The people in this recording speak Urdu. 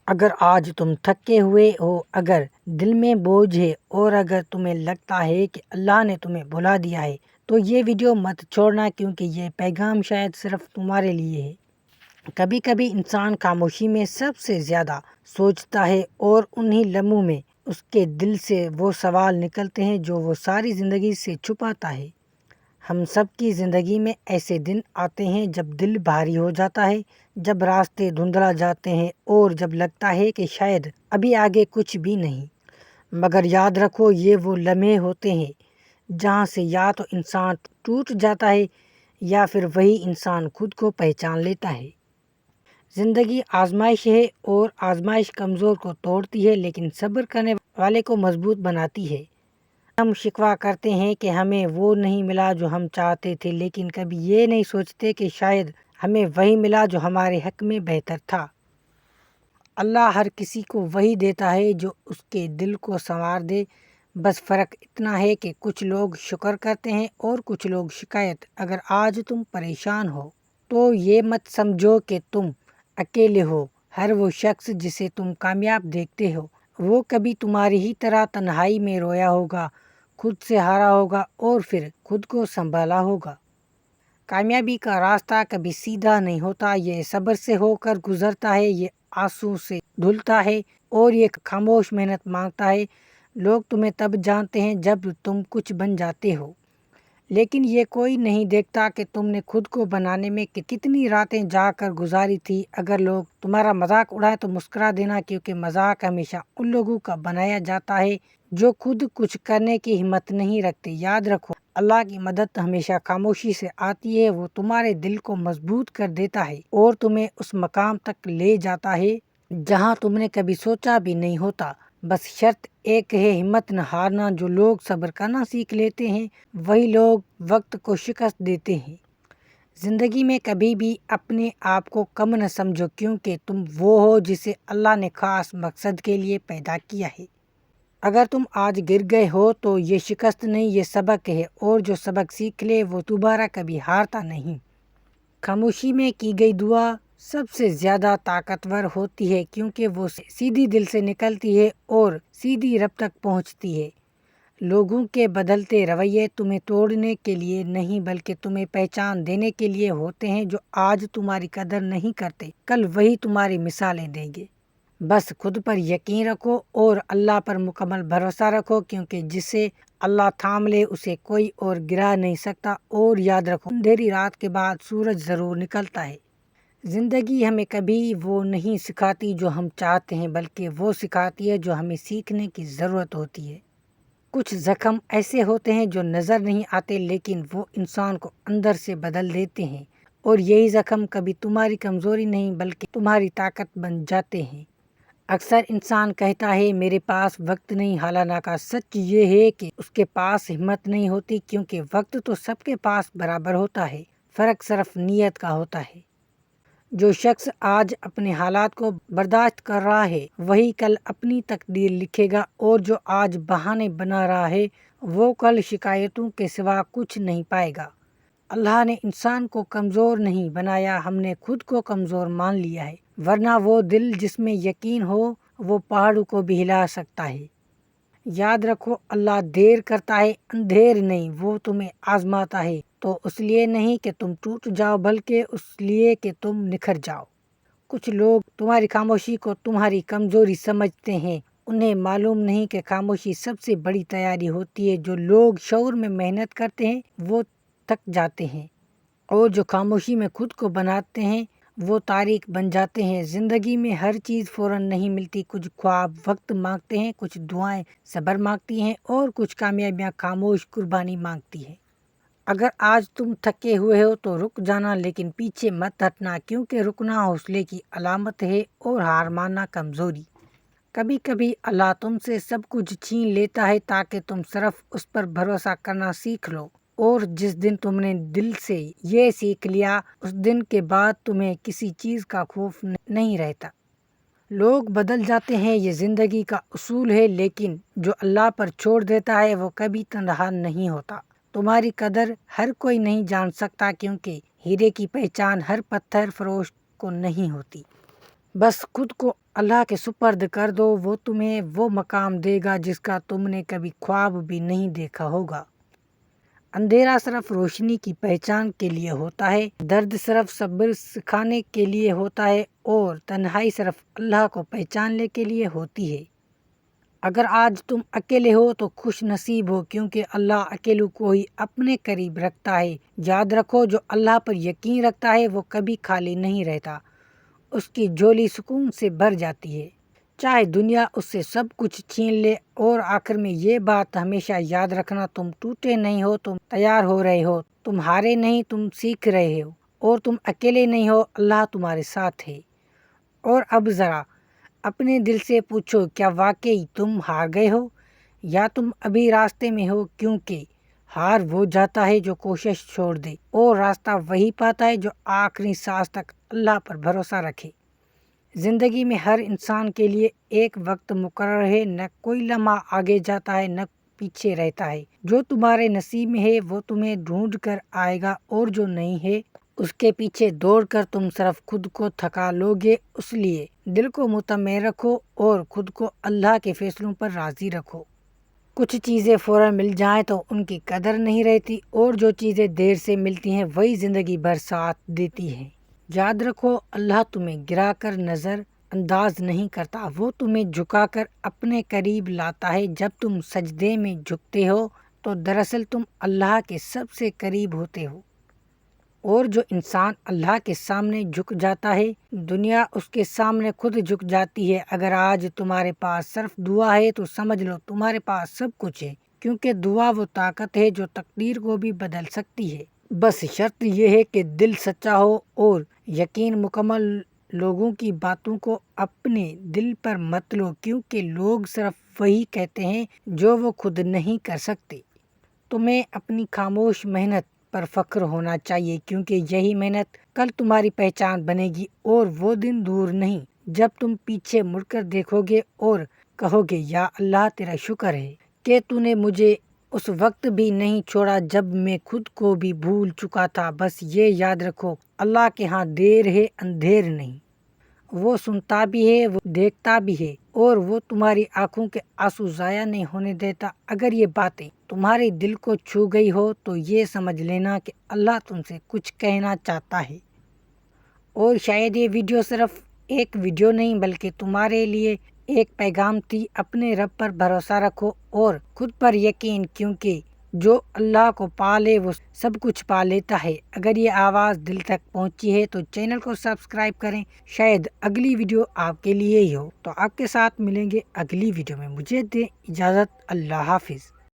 اگر آج تم تھکے ہوئے ہو، اگر دل میں بوجھ ہے اور اگر تمہیں لگتا ہے کہ اللہ نے تمہیں بھلا دیا ہے تو یہ ویڈیو مت چھوڑنا، کیونکہ یہ پیغام شاید صرف تمہارے لیے ہے۔ کبھی کبھی انسان خاموشی میں سب سے زیادہ سوچتا ہے اور انہی لمحوں میں اس کے دل سے وہ سوال نکلتے ہیں جو وہ ساری زندگی سے چھپاتا ہے۔ ہم سب کی زندگی میں ایسے دن آتے ہیں جب دل بھاری ہو جاتا ہے، جب راستے دھندلا جاتے ہیں اور جب لگتا ہے کہ شاید ابھی آگے کچھ بھی نہیں۔ مگر یاد رکھو، یہ وہ لمحے ہوتے ہیں جہاں سے یا تو انسان ٹوٹ جاتا ہے یا پھر وہی انسان خود کو پہچان لیتا ہے۔ زندگی آزمائش ہے اور آزمائش کمزور کو توڑتی ہے لیکن صبر کرنے والے کو مضبوط بناتی ہے۔ ہم شکوہ کرتے ہیں کہ ہمیں وہ نہیں ملا جو ہم چاہتے تھے، لیکن کبھی یہ نہیں سوچتے کہ شاید ہمیں وہی ملا جو ہمارے حق میں بہتر تھا۔ اللہ ہر کسی کو وہی دیتا ہے جو اس کے دل کو سنوار دے، بس فرق اتنا ہے کہ کچھ لوگ شکر کرتے ہیں اور کچھ لوگ شکایت۔ اگر آج تم پریشان ہو تو یہ مت سمجھو کہ تم اکیلے ہو۔ ہر وہ شخص جسے تم کامیاب دیکھتے ہو وہ کبھی تمہاری ہی طرح تنہائی میں رویا ہوگا، خود سے ہارا ہوگا اور پھر خود کو سنبھالا ہوگا۔ کامیابی کا راستہ کبھی سیدھا نہیں ہوتا، یہ صبر سے ہو کر گزرتا ہے، یہ آنسو سے دھلتا ہے اور یہ خاموش محنت مانگتا ہے۔ لوگ تمہیں تب جانتے ہیں جب تم کچھ بن جاتے ہو، لیکن یہ کوئی نہیں دیکھتا کہ تم نے خود کو بنانے میں کتنی راتیں جا کر گزاری تھی۔ اگر لوگ تمہارا مذاق اڑائیں تو مسکرا دینا، کیونکہ مذاق ہمیشہ ان لوگوں کا بنایا جاتا ہے جو خود کچھ کرنے کی ہمت نہیں رکھتے۔ یاد رکھو، اللہ کی مدد ہمیشہ خاموشی سے آتی ہے، وہ تمہارے دل کو مضبوط کر دیتا ہے اور تمہیں اس مقام تک لے جاتا ہے جہاں تم نے کبھی سوچا بھی نہیں ہوتا۔ بس شرط ایک ہے، ہمت نہ ہارنا۔ جو لوگ صبر کرنا سیکھ لیتے ہیں وہی لوگ وقت کو شکست دیتے ہیں۔ زندگی میں کبھی بھی اپنے آپ کو کم نہ سمجھو، کیونکہ تم وہ ہو جسے اللہ نے خاص مقصد کے لیے پیدا کیا ہے۔ اگر تم آج گر گئے ہو تو یہ شکست نہیں، یہ سبق ہے، اور جو سبق سیکھ لے وہ دوبارہ کبھی ہارتا نہیں۔ خاموشی میں کی گئی دعا سب سے زیادہ طاقتور ہوتی ہے، کیونکہ وہ سیدھی دل سے نکلتی ہے اور سیدھی رب تک پہنچتی ہے۔ لوگوں کے بدلتے رویے تمہیں توڑنے کے لیے نہیں بلکہ تمہیں پہچان دینے کے لیے ہوتے ہیں۔ جو آج تمہاری قدر نہیں کرتے کل وہی تمہاری مثالیں دیں گے۔ بس خود پر یقین رکھو اور اللہ پر مکمل بھروسہ رکھو، کیونکہ جسے اللہ تھام لے اسے کوئی اور گرا نہیں سکتا۔ اور یاد رکھو، اندھیری رات کے بعد سورج ضرور نکلتا ہے۔ زندگی ہمیں کبھی وہ نہیں سکھاتی جو ہم چاہتے ہیں، بلکہ وہ سکھاتی ہے جو ہمیں سیکھنے کی ضرورت ہوتی ہے۔ کچھ زخم ایسے ہوتے ہیں جو نظر نہیں آتے لیکن وہ انسان کو اندر سے بدل دیتے ہیں، اور یہی زخم کبھی تمہاری کمزوری نہیں بلکہ تمہاری طاقت بن جاتے ہیں۔ اکثر انسان کہتا ہے میرے پاس وقت نہیں، حالانکہ سچ یہ ہے کہ اس کے پاس ہمت نہیں ہوتی، کیونکہ وقت تو سب کے پاس برابر ہوتا ہے، فرق صرف نیت کا ہوتا ہے۔ جو شخص آج اپنے حالات کو برداشت کر رہا ہے وہی کل اپنی تقدیر لکھے گا، اور جو آج بہانے بنا رہا ہے وہ کل شکایتوں کے سوا کچھ نہیں پائے گا۔ اللہ نے انسان کو کمزور نہیں بنایا، ہم نے خود کو کمزور مان لیا ہے، ورنہ وہ دل جس میں یقین ہو وہ پہاڑوں کو بھی ہلا سکتا ہے۔ یاد رکھو، اللہ دیر کرتا ہے، اندھیر نہیں۔ وہ تمہیں آزماتا ہے تو اس لیے نہیں کہ تم ٹوٹ جاؤ بلکہ اس لیے کہ تم نکھر جاؤ۔ کچھ لوگ تمہاری خاموشی کو تمہاری کمزوری سمجھتے ہیں، انہیں معلوم نہیں کہ خاموشی سب سے بڑی تیاری ہوتی ہے۔ جو لوگ شعور میں محنت کرتے ہیں وہ تھک جاتے ہیں، اور جو خاموشی میں خود کو بناتے ہیں وہ تاریخ بن جاتے ہیں۔ زندگی میں ہر چیز فوراً نہیں ملتی، کچھ خواب وقت مانگتے ہیں، کچھ دعائیں صبر مانگتی ہیں اور کچھ کامیابیاں خاموش قربانی مانگتی ہیں۔ اگر آج تم تھکے ہوئے ہو تو رک جانا، لیکن پیچھے مت ہٹنا، کیونکہ رکنا حوصلے کی علامت ہے اور ہار ماننا کمزوری۔ کبھی کبھی اللہ تم سے سب کچھ چھین لیتا ہے تاکہ تم صرف اس پر بھروسہ کرنا سیکھ لو، اور جس دن تم نے دل سے یہ سیکھ لیا اس دن کے بعد تمہیں کسی چیز کا خوف نہیں رہتا۔ لوگ بدل جاتے ہیں، یہ زندگی کا اصول ہے، لیکن جو اللہ پر چھوڑ دیتا ہے وہ کبھی تنہا نہیں ہوتا۔ تمہاری قدر ہر کوئی نہیں جان سکتا، کیونکہ ہیرے کی پہچان ہر پتھر فروش کو نہیں ہوتی۔ بس خود کو اللہ کے سپرد کر دو، وہ تمہیں وہ مقام دے گا جس کا تم نے کبھی خواب بھی نہیں دیکھا ہوگا۔ اندھیرا صرف روشنی کی پہچان کے لیے ہوتا ہے، درد صرف صبر سکھانے کے لیے ہوتا ہے، اور تنہائی صرف اللہ کو پہچاننے کے لیے ہوتی ہے۔ اگر آج تم اکیلے ہو تو خوش نصیب ہو، کیونکہ اللہ اکیلوں کو ہی اپنے قریب رکھتا ہے۔ یاد رکھو، جو اللہ پر یقین رکھتا ہے وہ کبھی خالی نہیں رہتا، اس کی جھولی سکون سے بھر جاتی ہے، چاہے دنیا اس سے سب کچھ چھین لے۔ اور آخر میں یہ بات ہمیشہ یاد رکھنا، تم ٹوٹے نہیں ہو، تم تیار ہو رہے ہو، تم ہارے نہیں، تم سیکھ رہے ہو، اور تم اکیلے نہیں ہو، اللہ تمہارے ساتھ ہے۔ اور اب ذرا اپنے دل سے پوچھو، کیا واقعی تم ہار گئے ہو، یا تم ابھی راستے میں ہو؟ کیونکہ ہار وہ جاتا ہے جو کوشش چھوڑ دے، اور راستہ وہی پاتا ہے جو آخری سانس تک اللہ پر بھروسہ رکھے۔ زندگی میں ہر انسان کے لیے ایک وقت مقرر ہے، نہ کوئی لمحہ آگے جاتا ہے نہ پیچھے رہتا ہے۔ جو تمہارے نصیب میں ہے وہ تمہیں ڈھونڈ کر آئے گا، اور جو نہیں ہے اس کے پیچھے دوڑ کر تم صرف خود کو تھکا لو گے۔ اس لیے دل کو مطمئن رکھو اور خود کو اللہ کے فیصلوں پر راضی رکھو۔ کچھ چیزیں فوراً مل جائیں تو ان کی قدر نہیں رہتی، اور جو چیزیں دیر سے ملتی ہیں وہی زندگی بھر ساتھ دیتی ہیں۔ یاد رکھو، اللہ تمہیں گرا کر نظر انداز نہیں کرتا، وہ تمہیں جھکا کر اپنے قریب لاتا ہے۔ جب تم سجدے میں جھکتے ہو تو دراصل تم اللہ کے سب سے قریب ہوتے ہو، اور جو انسان اللہ کے سامنے جھک جاتا ہے، دنیا اس کے سامنے خود جھک جاتی ہے۔ اگر آج تمہارے پاس صرف دعا ہے تو سمجھ لو تمہارے پاس سب کچھ ہے، کیونکہ دعا وہ طاقت ہے جو تقدیر کو بھی بدل سکتی ہے۔ بس شرط یہ ہے کہ دل سچا ہو اور یقین مکمل۔ لوگوں کی باتوں کو اپنے دل پر مت لو، کیونکہ لوگ صرف وہی کہتے ہیں جو وہ خود نہیں کر سکتے۔ تمہیں اپنی خاموش محنت پر فخر ہونا چاہیے، کیونکہ یہی محنت کل تمہاری پہچان بنے گی، اور وہ دن دور نہیں جب تم پیچھے مڑ کر دیکھو گے اور کہو گے، یا اللہ تیرا شکر ہے کہ تو نے مجھے اس وقت بھی نہیں چھوڑا جب میں خود کو بھی بھول چکا تھا۔ بس یہ یاد رکھو، اللہ کے ہاں دیر ہے اندھیر نہیں، وہ سنتا بھی ہے، وہ دیکھتا بھی ہے، اور وہ تمہاری آنکھوں کے آنسو ضائع نہیں ہونے دیتا۔ اگر یہ باتیں تمہارے دل کو چھو گئی ہو تو یہ سمجھ لینا کہ اللہ تم سے کچھ کہنا چاہتا ہے، اور شاید یہ ویڈیو صرف ایک ویڈیو نہیں بلکہ تمہارے لیے ایک پیغام تھی۔ اپنے رب پر بھروسہ رکھو اور خود پر یقین، کیونکہ جو اللہ کو پا لے وہ سب کچھ پا لیتا ہے۔ اگر یہ آواز دل تک پہنچی ہے تو چینل کو سبسکرائب کریں، شاید اگلی ویڈیو آپ کے لیے ہی ہو۔ تو آپ کے ساتھ ملیں گے اگلی ویڈیو میں، مجھے دیں اجازت، اللہ حافظ۔